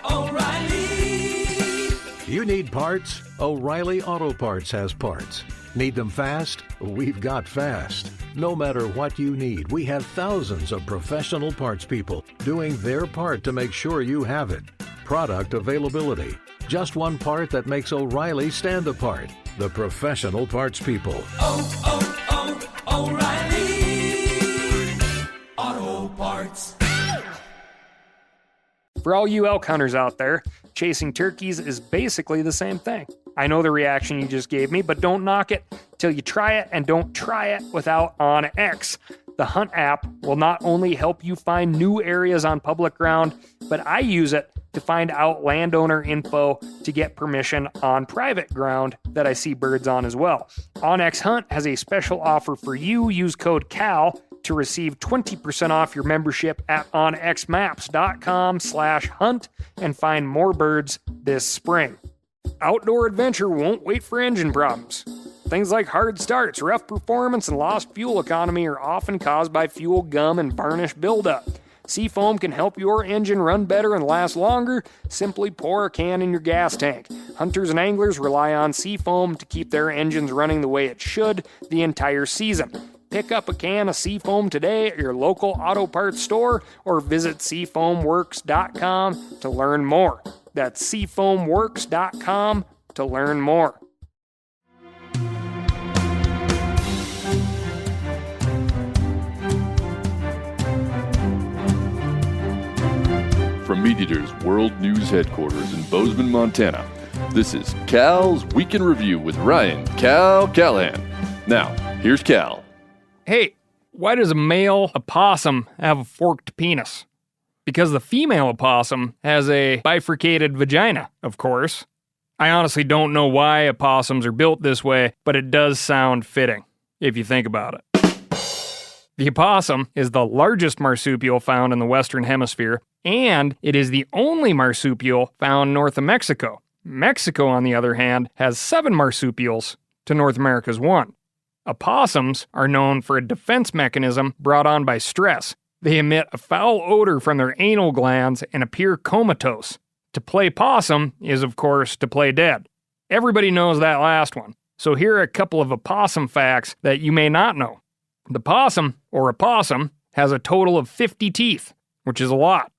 O'Reilly. You need parts? O'Reilly Auto Parts has parts. Need them fast? We've got fast. No matter what you need, we have thousands of professional parts people doing their part to make sure you have it. Product availability. Just one part that makes O'Reilly stand apart. The professional parts people. O'Reilly Auto Parts. For all you elk hunters out there, chasing turkeys is basically the same thing. I know the reaction you just gave me, but don't knock it till you try it, and don't try it without OnX. The Hunt app will not only help you find new areas on public ground, but I use it to find out landowner info to get permission on private ground that I see birds on as well. OnX Hunt has a special offer for you. Use code CAL to receive 20% off your membership at onxmaps.com/hunt and find more birds this spring. Outdoor adventure won't wait for engine problems. Things like hard starts, rough performance, and lost fuel economy are often caused by fuel gum and varnish buildup. Seafoam can help your engine run better and last longer. Simply pour a can in your gas tank. Hunters and anglers rely on Seafoam to keep their engines running the way it should the entire season. Pick up a can of Seafoam today at your local auto parts store or visit seafoamworks.com to learn more. That's seafoamworks.com to learn more. From MeatEater's World News Headquarters in Bozeman, Montana, this is Cal's Week in Review with Ryan Cal Callahan. Now, here's Cal. Hey, why does a male opossum have a forked penis? Because the female opossum has a bifurcated vagina, of course. I honestly don't know why opossums are built this way, but it does sound fitting, if you think about it. The opossum is the largest marsupial found in the Western Hemisphere, and it is the only marsupial found north of Mexico. Mexico, on the other hand, has 7 marsupials to North America's 1. Opossums are known for a defense mechanism brought on by stress. They emit a foul odor from their anal glands and appear comatose. To play possum is, of course, to play dead. Everybody knows that last one. So here are a couple of opossum facts that you may not know. The possum, or opossum, has a total of 50 teeth, which is a lot.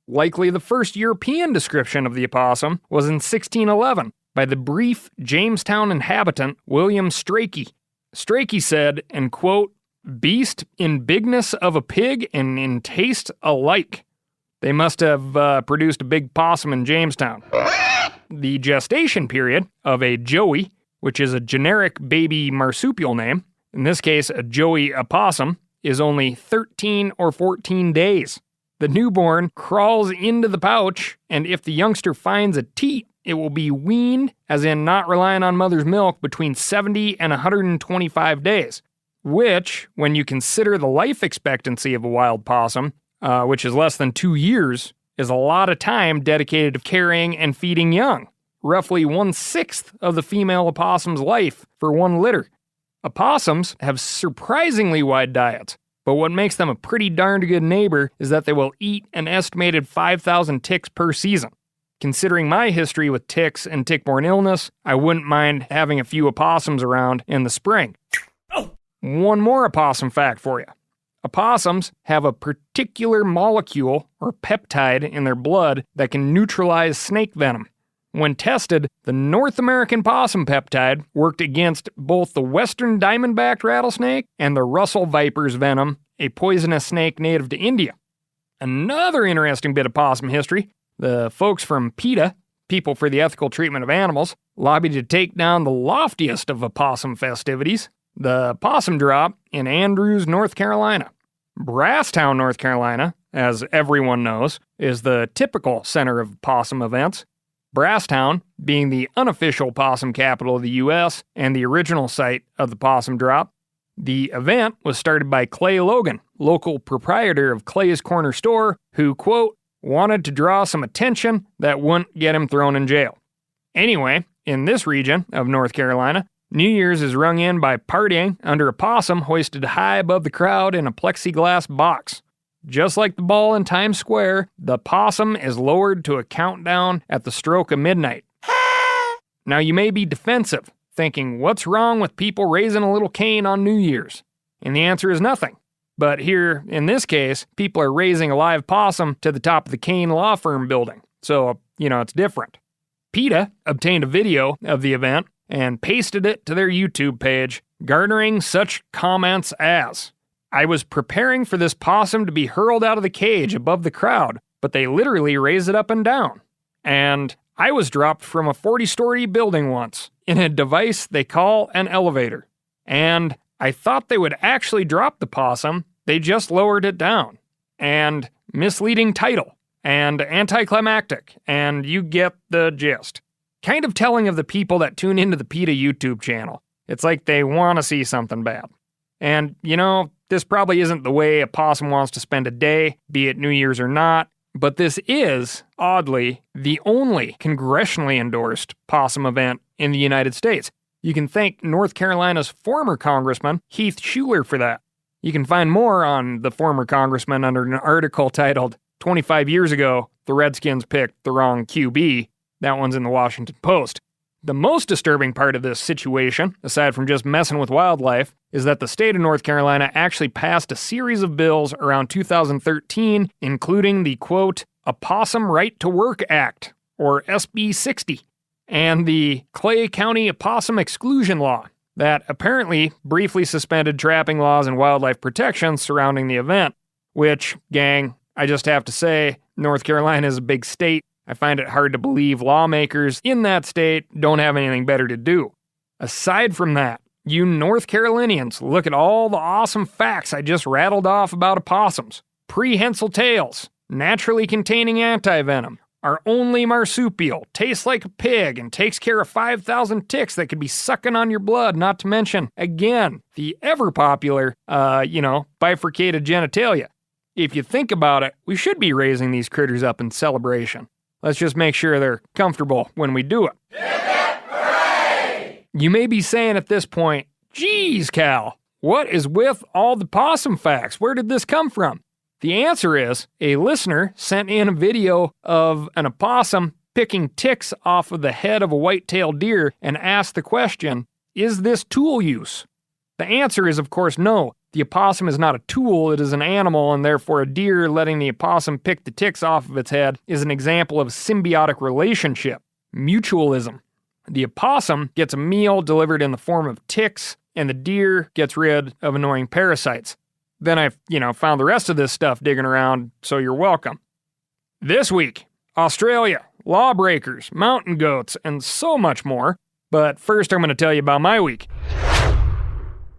Likely the first European description of the opossum was in 1611 by the brief Jamestown inhabitant William Strachey. Strachey said, and quote, "Beast in bigness of a pig and in taste alike." They must have produced a big possum in Jamestown. The gestation period of a joey, which is a generic baby marsupial name, in this case a joey opossum, is only 13 or 14 days. The newborn crawls into the pouch, and if the youngster finds a teat, it will be weaned, as in not relying on mother's milk, between 70 and 125 days, which, when you consider the life expectancy of a wild possum, which is less than 2 years, is a lot of time dedicated to carrying and feeding young. Roughly 1/6 of the female opossum's life for one litter. Opossums have surprisingly wide diets, but what makes them a pretty darned good neighbor is that they will eat an estimated 5,000 ticks per season. Considering my history with ticks and tick-borne illness, I wouldn't mind having a few opossums around in the spring. One more opossum fact for you. Opossums have a particular molecule or peptide in their blood that can neutralize snake venom. When tested, the North American possum peptide worked against both the western diamond-backed rattlesnake and the Russell viper's venom, a poisonous snake native to India. Another interesting bit of possum history: the folks from PETA, People for the Ethical Treatment of Animals, lobbied to take down the loftiest of opossum festivities, the possum drop in Andrews, North Carolina. Brasstown, North Carolina, as everyone knows, is the typical center of possum events. Brasstown being the unofficial possum capital of the U.S. and the original site of the possum drop. The event was started by Clay Logan, local proprietor of Clay's Corner Store, who, quote, wanted to draw some attention that wouldn't get him thrown in jail. Anyway, in this region of North Carolina, New Year's is rung in by partying under a possum hoisted high above the crowd in a plexiglass box. Just like the ball in Times Square, the possum is lowered to a countdown at the stroke of midnight. Now you may be defensive, thinking, what's wrong with people raising a little cane on New Year's? And the answer is nothing. But here, in this case, people are raising a live possum to the top of the Kane law firm building. So, it's different. PETA obtained a video of the event and pasted it to their YouTube page, garnering such comments as, "I was preparing for this possum to be hurled out of the cage above the crowd, but they literally raised it up and down." And, "I was dropped from a 40-story building once in a device they call an elevator. And, I thought they would actually drop the possum, they just lowered it down." And, "Misleading title." And anticlimactic, and you get the gist. Kind of telling of the people that tune into the PETA YouTube channel. It's like they want to see something bad. And, this probably isn't the way a possum wants to spend a day, be it New Year's or not, but this is, oddly, the only congressionally endorsed possum event in the United States. You can thank North Carolina's former Congressman, Heath Shuler, for that. You can find more on the former congressman under an article titled 25 years ago, the Redskins picked the wrong QB. That one's in the Washington Post. The most disturbing part of this situation, aside from just messing with wildlife, is that the state of North Carolina actually passed a series of bills around 2013, including the, quote, Opossum Right to Work Act, or SB 60, and the Clay County Opossum Exclusion Law, that apparently briefly suspended trapping laws and wildlife protections surrounding the event, which, gang, I just have to say, North Carolina is a big state. I find it hard to believe lawmakers in that state don't have anything better to do. Aside from that, you North Carolinians, look at all the awesome facts I just rattled off about opossums. Prehensile tails, naturally containing antivenom, our only marsupial, tastes like a pig and takes care of 5,000 ticks that could be sucking on your blood, not to mention, again, the ever-popular, bifurcated genitalia. If you think about it, we should be raising these critters up in celebration. Let's just make sure they're comfortable when we do it. Hooray! You may be saying at this point, geez, Cal, what is with all the possum facts? Where did this come from? The answer is, a listener sent in a video of an opossum picking ticks off of the head of a white-tailed deer and asked the question, is this tool use? The answer is, of course, no. The opossum is not a tool, it is an animal, and therefore a deer letting the opossum pick the ticks off of its head is an example of symbiotic relationship, mutualism. The opossum gets a meal delivered in the form of ticks, and the deer gets rid of annoying parasites. Then I, found the rest of this stuff digging around, so you're welcome. This week, Australia, lawbreakers, mountain goats, and so much more. But first I'm going to tell you about my week.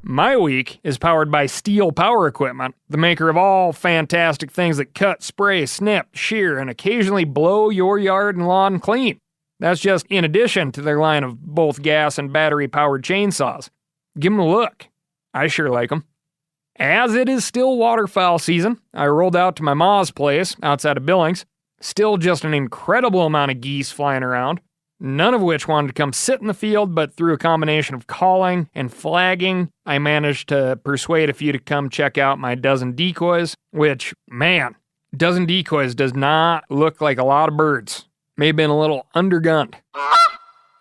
My week is powered by Steel Power Equipment, the maker of all fantastic things that cut, spray, snip, shear, and occasionally blow your yard and lawn clean. That's just in addition to their line of both gas and battery-powered chainsaws. Give them a look. I sure like them. As it is still waterfowl season, I rolled out to my ma's place outside of Billings. Still just an incredible amount of geese flying around. None of which wanted to come sit in the field, but through a combination of calling and flagging, I managed to persuade a few to come check out my dozen decoys, which, man, dozen decoys does not look like a lot of birds. May have been a little undergunned.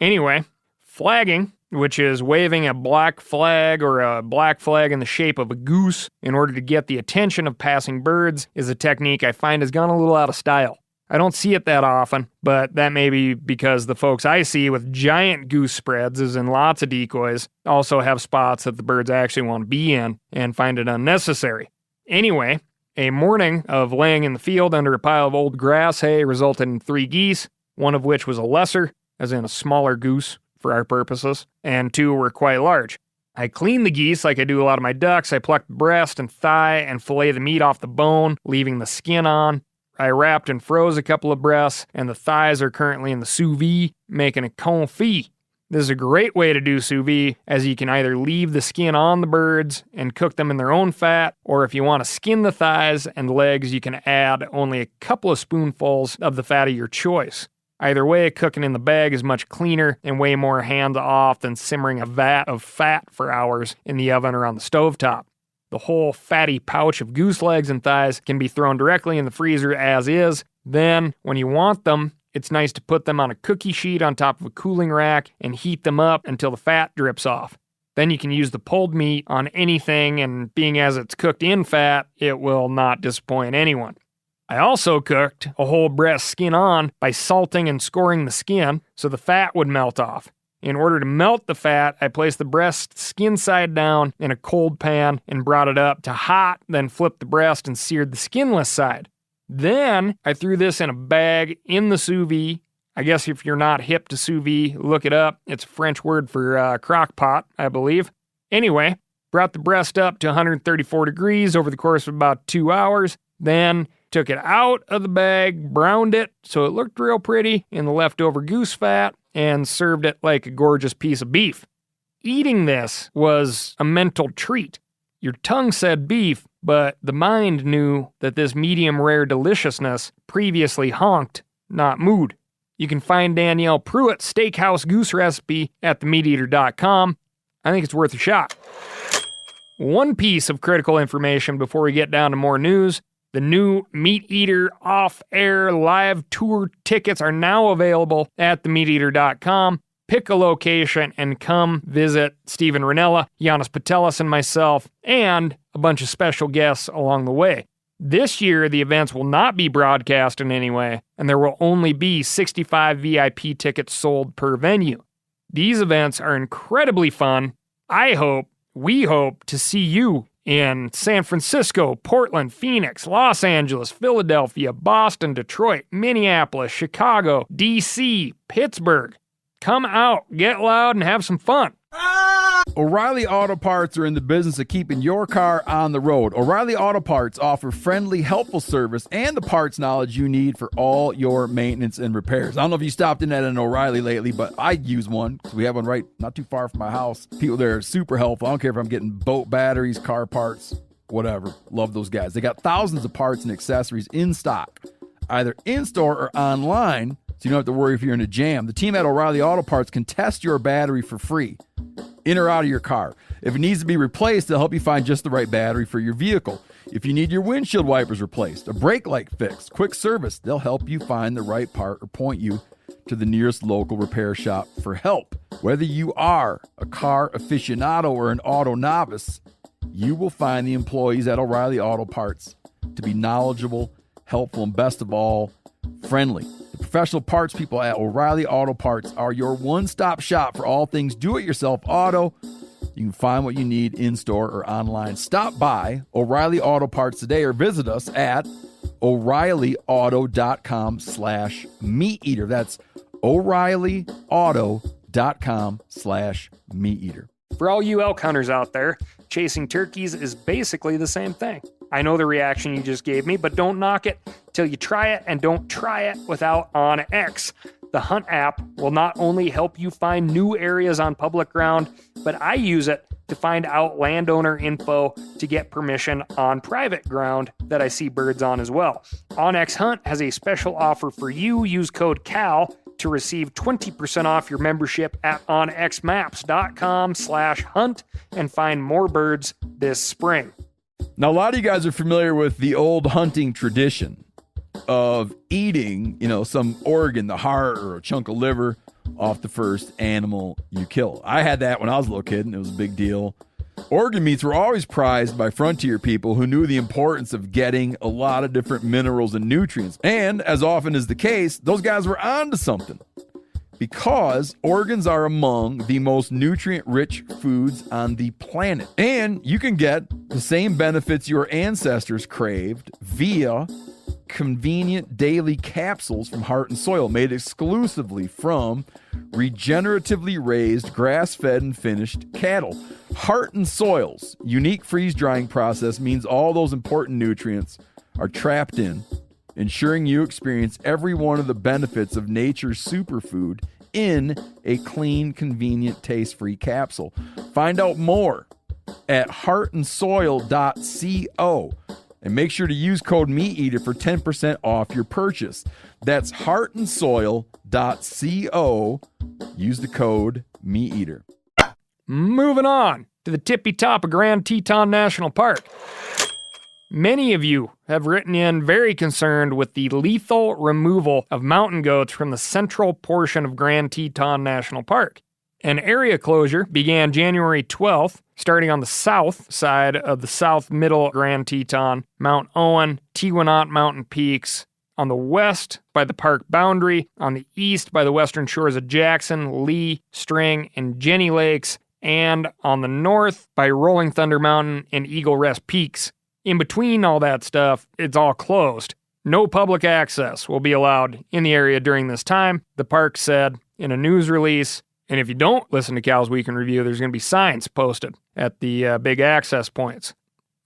Anyway, flagging, which is waving a black flag or a black flag in the shape of a goose in order to get the attention of passing birds, is a technique I find has gone a little out of style. I don't see it that often, but that may be because the folks I see with giant goose spreads, as in lots of decoys, also have spots that the birds actually want to be in and find it unnecessary. Anyway, a morning of laying in the field under a pile of old grass hay resulted in 3 geese, one of which was a lesser, as in a smaller goose for our purposes, and 2 were quite large. I clean the geese like I do a lot of my ducks. I pluck the breast and thigh and fillet the meat off the bone, leaving the skin on. I wrapped and froze a couple of breasts, and the thighs are currently in the sous vide, making a confit. This is a great way to do sous vide, as you can either leave the skin on the birds and cook them in their own fat, or if you want to skin the thighs and legs, you can add only a couple of spoonfuls of the fat of your choice. Either way, cooking in the bag is much cleaner and way more hands-off than simmering a vat of fat for hours in the oven or on the stovetop. The whole fatty pouch of goose legs and thighs can be thrown directly in the freezer as is. Then, when you want them, it's nice to put them on a cookie sheet on top of a cooling rack and heat them up until the fat drips off. Then you can use the pulled meat on anything, and being as it's cooked in fat, it will not disappoint anyone. I also cooked a whole breast skin on by salting and scoring the skin so the fat would melt off. In order to melt the fat, I placed the breast skin side down in a cold pan and brought it up to hot, then flipped the breast and seared the skinless side. Then I threw this in a bag in the sous vide. I guess if you're not hip to sous vide, look it up. It's a French word for crock pot, I believe. Anyway, brought the breast up to 134 degrees over the course of about 2 hours. Then took it out of the bag, browned it so it looked real pretty in the leftover goose fat, and served it like a gorgeous piece of beef. Eating this was a mental treat. Your tongue said beef, but the mind knew that this medium rare deliciousness previously honked, not mooed. You can find Danielle Pruitt's steakhouse goose recipe at themeateater.com. I think it's worth a shot. One piece of critical information before we get down to more news. The new Meat Eater off-air live tour tickets are now available at themeateater.com. Pick a location and come visit Steven Ranella, Giannis Patelis, and myself, and a bunch of special guests along the way. This year, the events will not be broadcast in any way, and there will only be 65 VIP tickets sold per venue. These events are incredibly fun. We hope to see you in San Francisco, Portland, Phoenix, Los Angeles, Philadelphia, Boston, Detroit, Minneapolis, Chicago, DC, Pittsburgh. Come out, get loud, and have some fun. O'Reilly Auto Parts are in the business of keeping your car on the road. O'Reilly Auto Parts offer friendly, helpful service and the parts knowledge you need for all your maintenance and repairs. I don't know if you stopped in at an O'Reilly lately, but I use one because we have one right not too far from my house. People there are super helpful. I don't care if I'm getting boat batteries, car parts, whatever. Love those guys. They got thousands of parts and accessories in stock, either in-store or online, so you don't have to worry if you're in a jam. The team at O'Reilly Auto Parts can test your battery for free, in or out of your car. If it needs to be replaced, they'll help you find just the right battery for your vehicle. If you need your windshield wipers replaced, a brake light fixed, quick service, they'll help you find the right part or point you to the nearest local repair shop for help. Whether you are a car aficionado or an auto novice, you will find the employees at O'Reilly Auto Parts to be knowledgeable, helpful, and best of all, friendly. The professional parts people at O'Reilly Auto Parts are your one-stop shop for all things do-it-yourself auto. You can find what you need in-store or online. Stop by O'Reilly Auto Parts today or visit us at O'ReillyAuto.com/meateater. That's O'ReillyAuto.com/meateater. For all you elk hunters out there, chasing turkeys is basically the same thing. I know the reaction you just gave me, but don't knock it till you try it, and don't try it without OnX. The Hunt app will not only help you find new areas on public ground, but I use it to find out landowner info to get permission on private ground that I see birds on as well. OnX Hunt has a special offer for you. Use code CAL to receive 20% off your membership at onxmaps.com/hunt and find more birds this spring. Now, a lot of you guys are familiar with the old hunting tradition of eating, some organ, the heart or a chunk of liver off the first animal you kill. I had that when I was a little kid, and it was a big deal. Organ meats were always prized by frontier people who knew the importance of getting a lot of different minerals and nutrients. And as often is the case, those guys were onto something, because organs are among the most nutrient-rich foods on the planet. And you can get the same benefits your ancestors craved via convenient daily capsules from Heart and Soil, made exclusively from regeneratively raised, grass-fed, and finished cattle. Heart and Soil's unique freeze-drying process means all those important nutrients are trapped in, ensuring you experience every one of the benefits of nature's superfood in a clean, convenient, taste-free capsule. Find out more at heartandsoil.co. And make sure to use code MeatEater for 10% off your purchase. That's heartandsoil.co. Use the code MeatEater. Moving on. to the tippy top of Grand Teton National Park. Many of you have written in very concerned with the lethal removal of mountain goats from the central portion of Grand Teton National Park. An area closure began January 12th, starting on the south side of the south middle Grand Teton, Mount Owen, Tewanot Mountain Peaks, on the west by the park boundary, on the east by the western shores of Jackson, Lee, String, and Jenny Lakes, and on the north by Rolling Thunder Mountain and Eagle Rest Peaks. In between all that stuff, it's all closed. No public access will be allowed in the area during this time, the park said in a news release. And if you don't listen to Cal's Week in Review, there's going to be signs posted at the big access points.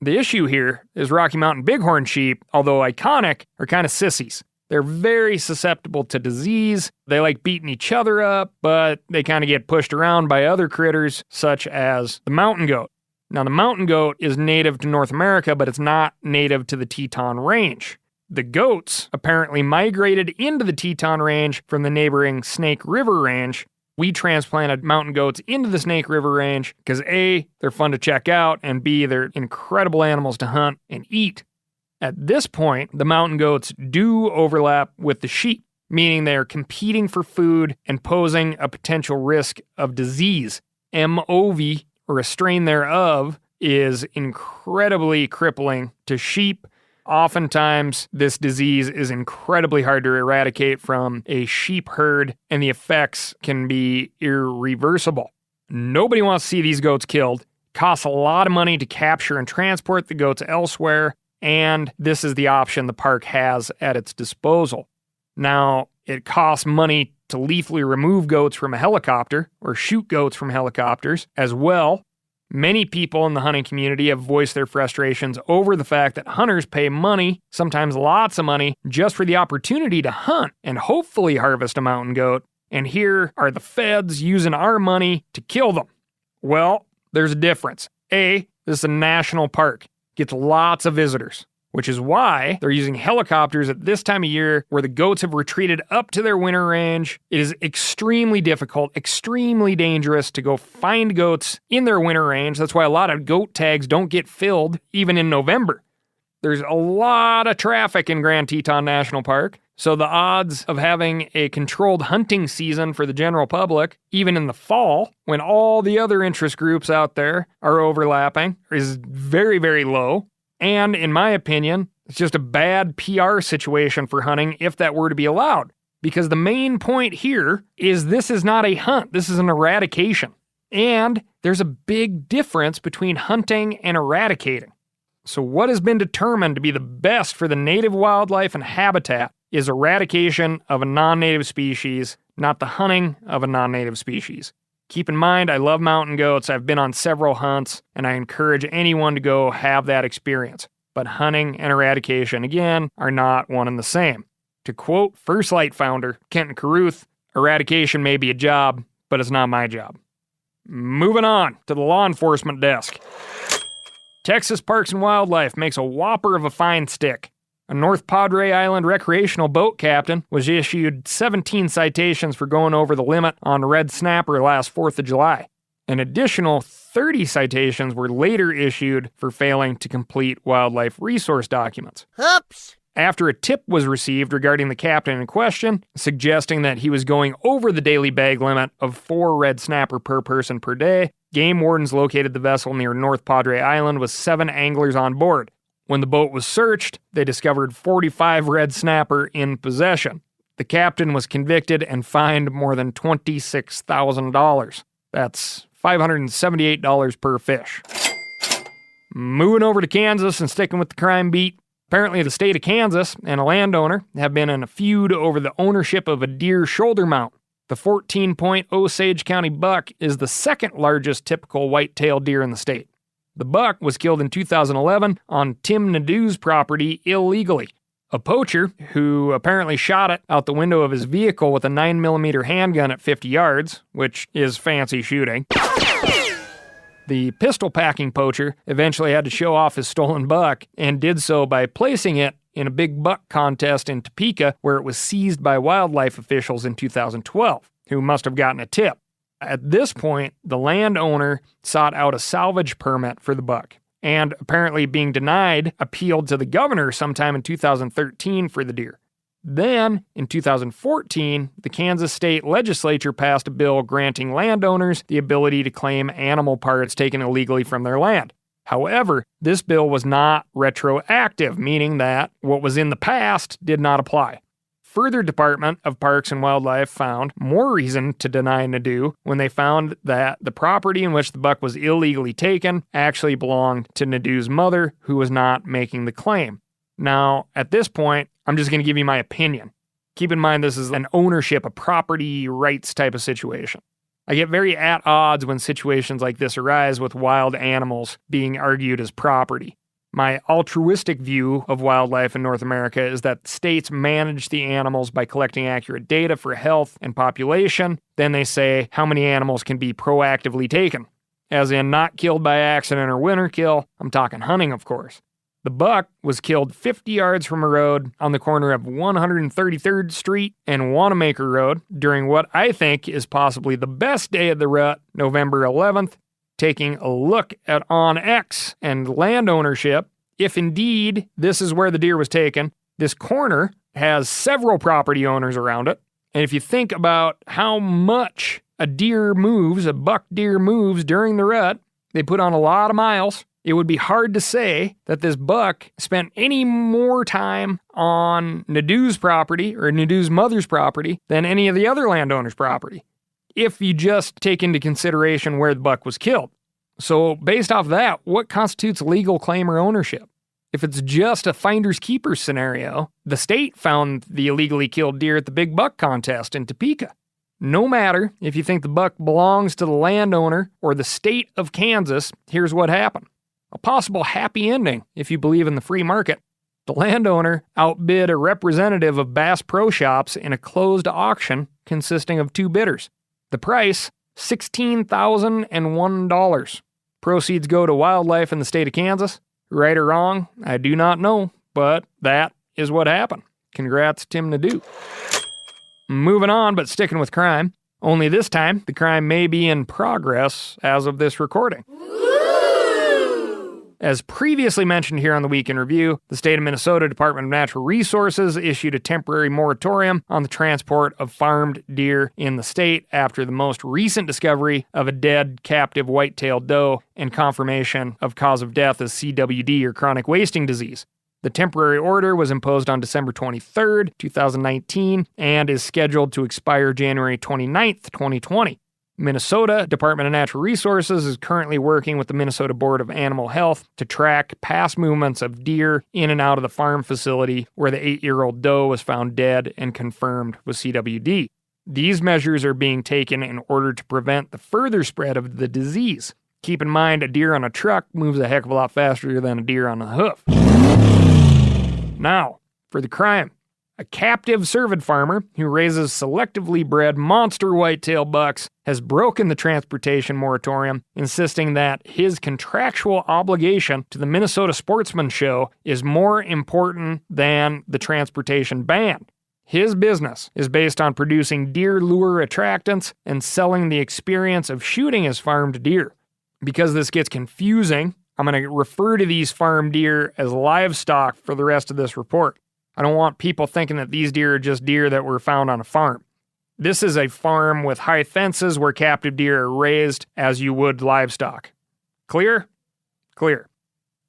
The issue here is Rocky Mountain bighorn sheep, although iconic, are kind of sissies. They're very susceptible to disease. They like beating each other up, but they kind of get pushed around by other critters, such as the mountain goat. Now, the mountain goat is native to North America, but it's not native to the Teton Range. The goats apparently migrated into the Teton Range from the neighboring Snake River Range. We transplanted mountain goats into the Snake River Range because A, they're fun to check out, and B, they're incredible animals to hunt and eat. At this point, the mountain goats do overlap with the sheep, meaning they are competing for food and posing a potential risk of disease. MOV, or a strain thereof, is incredibly crippling to sheep. Oftentimes, this disease is incredibly hard to eradicate from a sheep herd, and the effects can be irreversible. Nobody wants to see these goats killed. Costs a lot of money to capture and transport the goats elsewhere, and this is the option the park has at its disposal. Now, it costs money to lethally remove goats from a helicopter, or shoot goats from helicopters as well. Many people in the hunting community have voiced their frustrations over the fact that hunters pay money, sometimes lots of money, just for the opportunity to hunt and hopefully harvest a mountain goat. And here are the feds using our money to kill them. Well, there's a difference. A, this is a national park. Gets lots of visitors, which is why they're using helicopters at this time of year where the goats have retreated up to their winter range. It is extremely difficult, extremely dangerous to go find goats in their winter range. That's why a lot of goat tags don't get filled even in November. There's a lot of traffic in Grand Teton National Park, so the odds of having a controlled hunting season for the general public, even in the fall, when all the other interest groups out there are overlapping, is very, very low. And in my opinion, it's just a bad PR situation for hunting if that were to be allowed. Because the main point here is this is not a hunt, this is an eradication. And there's a big difference between hunting and eradicating. So what has been determined to be the best for the native wildlife and habitat is eradication of a non-native species, not the hunting of a non-native species. Keep in mind, I love mountain goats. I've been on several hunts, and I encourage anyone to go have that experience. But hunting and eradication, again, are not one and the same. To quote First Light founder Kenton Carruth, eradication may be a job, but it's not my job. Moving on to the law enforcement desk. Texas Parks and Wildlife makes a whopper of a fine stick. A North Padre Island recreational boat captain was issued 17 citations for going over the limit on red snapper last 4th of July. An additional 30 citations were later issued for failing to complete wildlife resource documents. Oops! After a tip was received regarding the captain in question, suggesting that he was going over the daily bag limit of 4 red snapper per person per day, game wardens located the vessel near North Padre Island with 7 anglers on board. When the boat was searched, they discovered 45 red snapper in possession. The captain was convicted and fined more than $26,000. That's $578 per fish. Moving over to Kansas and sticking with the crime beat. Apparently the state of Kansas and a landowner have been in a feud over the ownership of a deer shoulder mount. The 14-point Osage County buck is the second largest typical white-tailed deer in the state. The buck was killed in 2011 on Tim Nadeau's property illegally. A poacher, who apparently shot it out the window of his vehicle with a 9mm handgun at 50 yards, which is fancy shooting. The pistol-packing poacher eventually had to show off his stolen buck and did so by placing it in a big buck contest in Topeka where it was seized by wildlife officials in 2012, who must have gotten a tip. At this point, the landowner sought out a salvage permit for the buck, and apparently being denied, appealed to the governor sometime in 2013 for the deer. Then, in 2014, the Kansas state legislature passed a bill granting landowners the ability to claim animal parts taken illegally from their land. However, this bill was not retroactive, meaning that what was in the past did not apply. Further, Department of Parks and Wildlife found more reason to deny Nadu when they found that the property in which the buck was illegally taken actually belonged to Nadu's mother, who was not making the claim. Now, at this point, I'm just going to give you my opinion. Keep in mind this is an ownership, a property rights type of situation. I get very at odds when situations like this arise with wild animals being argued as property. My altruistic view of wildlife in North America is that states manage the animals by collecting accurate data for health and population. Then they say how many animals can be proactively taken. As in not killed by accident or winter kill. I'm talking hunting, of course. The buck was killed 50 yards from a road on the corner of 133rd Street and Wanamaker Road during what I think is possibly the best day of the rut, November 11th. Taking a look at OnX and land ownership, if indeed this is where the deer was taken, this corner has several property owners around it. And if you think about how much a buck deer moves during the rut, they put on a lot of miles. It would be hard to say that this buck spent any more time on Nadu's property or Nadu's mother's property than any of the other landowners' property, if you just take into consideration where the buck was killed. So based off that, what constitutes legal claim or ownership? If it's just a finder's keeper scenario, the state found the illegally killed deer at the Big Buck contest in Topeka. No matter if you think the buck belongs to the landowner or the state of Kansas, here's what happened. A possible happy ending if you believe in the free market. The landowner outbid a representative of Bass Pro Shops in a closed auction consisting of two bidders. The price, $16,001. Proceeds go to wildlife in the state of Kansas. Right or wrong, I do not know, but that is what happened. Congrats, Tim Nadu. Moving on, but sticking with crime. Only this time, the crime may be in progress as of this recording. As previously mentioned here on the Week in Review, the state of Minnesota Department of Natural Resources issued a temporary moratorium on the transport of farmed deer in the state after the most recent discovery of a dead captive white-tailed doe and confirmation of cause of death as CWD or chronic wasting disease. The temporary order was imposed on December 23rd, 2019, and is scheduled to expire January 29th, 2020. Minnesota Department of Natural Resources is currently working with the Minnesota Board of Animal Health to track past movements of deer in and out of the farm facility where the 8-year-old doe was found dead and confirmed with CWD. These measures are being taken in order to prevent the further spread of the disease. Keep in mind, a deer on a truck moves a heck of a lot faster than a deer on a hoof. Now, for the crime. A captive cervid farmer who raises selectively bred monster whitetail bucks has broken the transportation moratorium, insisting that his contractual obligation to the Minnesota Sportsman Show is more important than the transportation ban. His business is based on producing deer lure attractants and selling the experience of shooting his farmed deer. Because this gets confusing, I'm going to refer to these farmed deer as livestock for the rest of this report. I don't want people thinking that these deer are just deer that were found on a farm. This is a farm with high fences where captive deer are raised as you would livestock. Clear? Clear.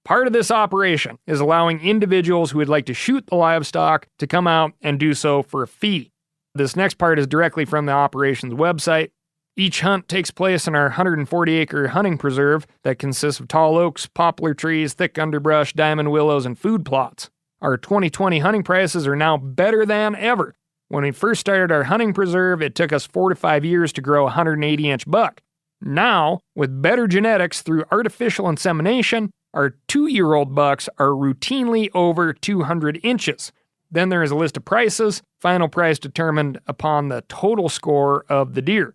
Part of this operation is allowing individuals who would like to shoot the livestock to come out and do so for a fee. This next part is directly from the operations website. Each hunt takes place in our 140-acre hunting preserve that consists of tall oaks, poplar trees, thick underbrush, diamond willows, and food plots. Our 2020 hunting prices are now better than ever. When we first started our hunting preserve, it took us 4 to 5 years to grow a 180-inch buck. Now, with better genetics through artificial insemination, our 2-year-old bucks are routinely over 200 inches. Then there is a list of prices, final price determined upon the total score of the deer.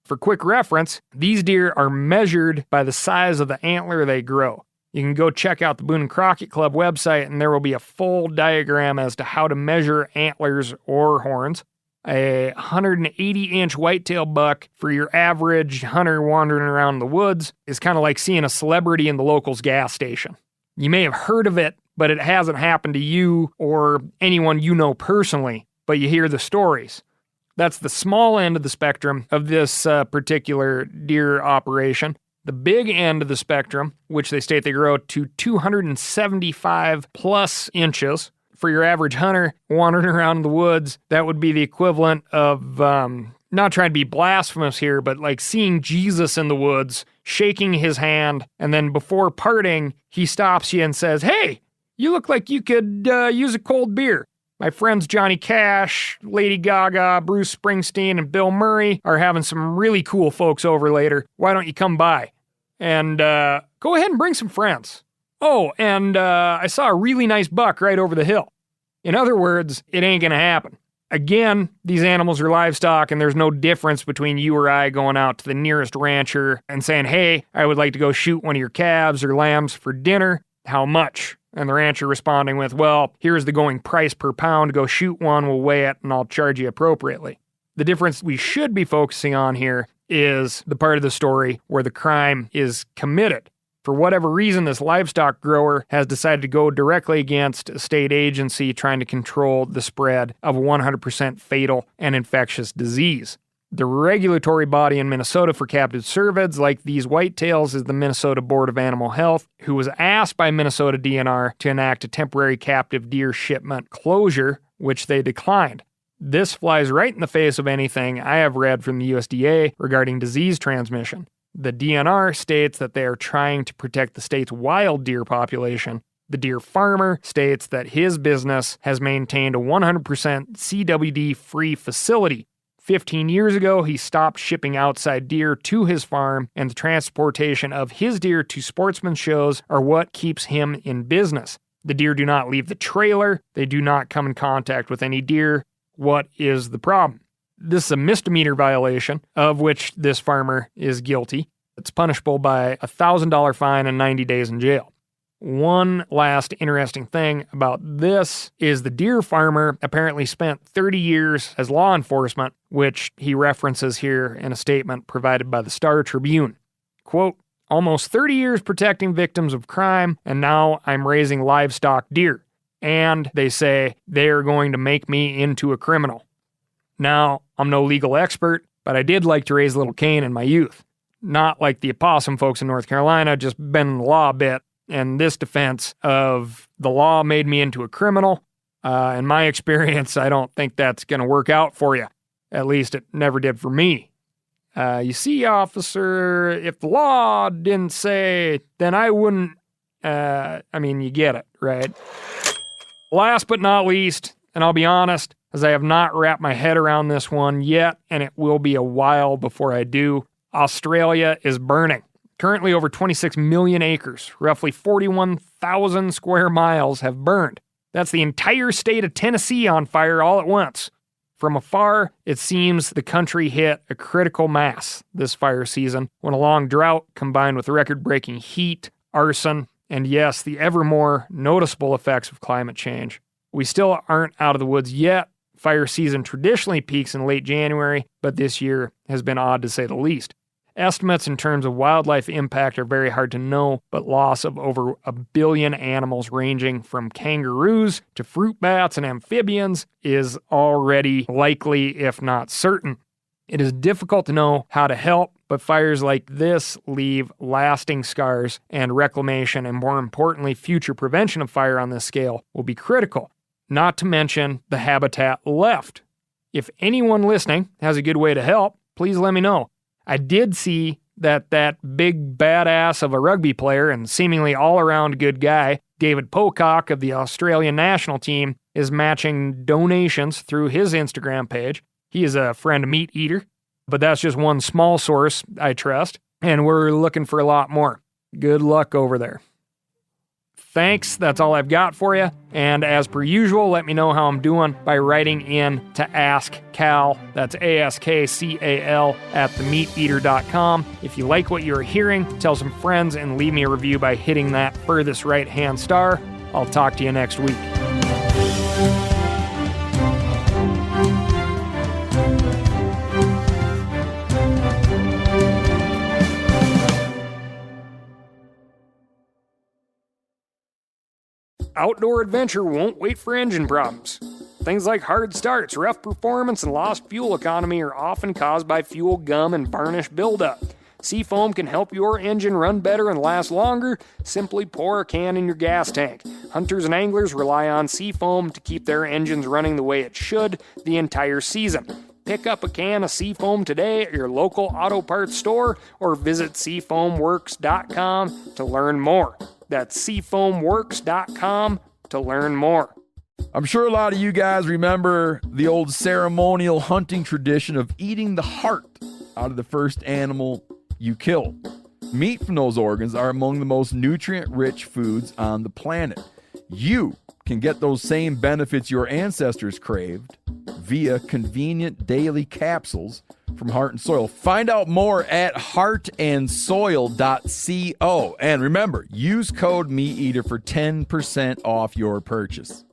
For quick reference, these deer are measured by the size of the antler they grow. You can go check out the Boone and Crockett Club website and there will be a full diagram as to how to measure antlers or horns. A 180-inch whitetail buck for your average hunter wandering around the woods is kind of like seeing a celebrity in the local's gas station. You may have heard of it, but it hasn't happened to you or anyone you know personally, but you hear the stories. That's the small end of the spectrum of this particular deer operation. The big end of the spectrum, which they state they grow to 275 plus inches. For your average hunter wandering around the woods, that would be the equivalent of, not trying to be blasphemous here, but like seeing Jesus in the woods, shaking his hand, and then before parting, he stops you and says, "Hey, you look like you could use a cold beer. My friends Johnny Cash, Lady Gaga, Bruce Springsteen, and Bill Murray are having some really cool folks over later. Why don't you come by? And go ahead and bring some friends. Oh, and I saw a really nice buck right over the hill." In other words, it ain't gonna happen. Again, these animals are livestock, and there's no difference between you or I going out to the nearest rancher and saying, "Hey, I would like to go shoot one of your calves or lambs for dinner. How much?" And the rancher responding with, "Well, here's the going price per pound. Go shoot one, we'll weigh it, and I'll charge you appropriately." The difference we should be focusing on here is the part of the story where the crime is committed. For whatever reason, this livestock grower has decided to go directly against a state agency trying to control the spread of 100% fatal and infectious disease. The regulatory body in Minnesota for captive cervids like these whitetails is the Minnesota Board of Animal Health, who was asked by Minnesota DNR to enact a temporary captive deer shipment closure, which they declined. This flies right in the face of anything I have read from the USDA regarding disease transmission. The DNR states that they are trying to protect the state's wild deer population. The deer farmer states that his business has maintained a 100% CWD-free facility. 15 years ago, he stopped shipping outside deer to his farm, and the transportation of his deer to sportsman shows are what keeps him in business. The deer do not leave the trailer. They do not come in contact with any deer. What is the problem? This is a misdemeanor violation of which this farmer is guilty. It's punishable by a $1,000 fine and 90 days in jail. One last interesting thing about this is the deer farmer apparently spent 30 years as law enforcement, which he references here in a statement provided by the Star Tribune. Quote, "Almost 30 years protecting victims of crime, and now I'm raising livestock deer. And they say they are going to make me into a criminal." Now, I'm no legal expert, but I did like to raise little Cain in my youth. Not like the Opossum folks in North Carolina, just bending the law a bit. And this defense of the law made me into a criminal, in my experience, I don't think that's going to work out for you. At least it never did for me. You see, officer, if the law didn't say, then I wouldn't, you get it, right? Last but not least, and I'll be honest, as I have not wrapped my head around this one yet, and it will be a while before I do, Australia is burning. Currently over 26 million acres, roughly 41,000 square miles have burned. That's the entire state of Tennessee on fire all at once. From afar, it seems the country hit a critical mass this fire season when a long drought combined with record-breaking heat, arson, and yes, the ever more noticeable effects of climate change. We still aren't out of the woods yet. Fire season traditionally peaks in late January, but this year has been odd to say the least. Estimates in terms of wildlife impact are very hard to know, but loss of over 1 billion animals ranging from kangaroos to fruit bats and amphibians is already likely, if not certain. It is difficult to know how to help, but fires like this leave lasting scars, and reclamation and, more importantly, future prevention of fire on this scale will be critical, not to mention the habitat left. If anyone listening has a good way to help, please let me know. I did see that big badass of a rugby player and seemingly all-around good guy, David Pocock of the Australian national team, is matching donations through his Instagram page. He is a friend meat eater, but that's just one small source I trust, and we're looking for a lot more. Good luck over there. Thanks, that's all I've got for you. And as per usual, let me know how I'm doing by writing in to Ask Cal, that's ASKCAL, at themeateater.com. If you like what you're hearing, tell some friends and leave me a review by hitting that furthest right-hand star. I'll talk to you next week. Outdoor adventure won't wait for engine problems. Things like hard starts, rough performance, and lost fuel economy are often caused by fuel gum and varnish buildup. Seafoam can help your engine run better and last longer. Simply pour a can in your gas tank. Hunters and anglers rely on Seafoam to keep their engines running the way it should the entire season. Pick up a can of Seafoam today at your local auto parts store or visit seafoamworks.com to learn more. That's seafoamworks.com to learn more. I'm sure a lot of you guys remember the old ceremonial hunting tradition of eating the heart out of the first animal you kill. Meat from those organs are among the most nutrient-rich foods on the planet. You can get those same benefits your ancestors craved via convenient daily capsules from Heart and Soil. Find out more at heartandsoil.co. And remember, use code MeatEater for 10% off your purchase.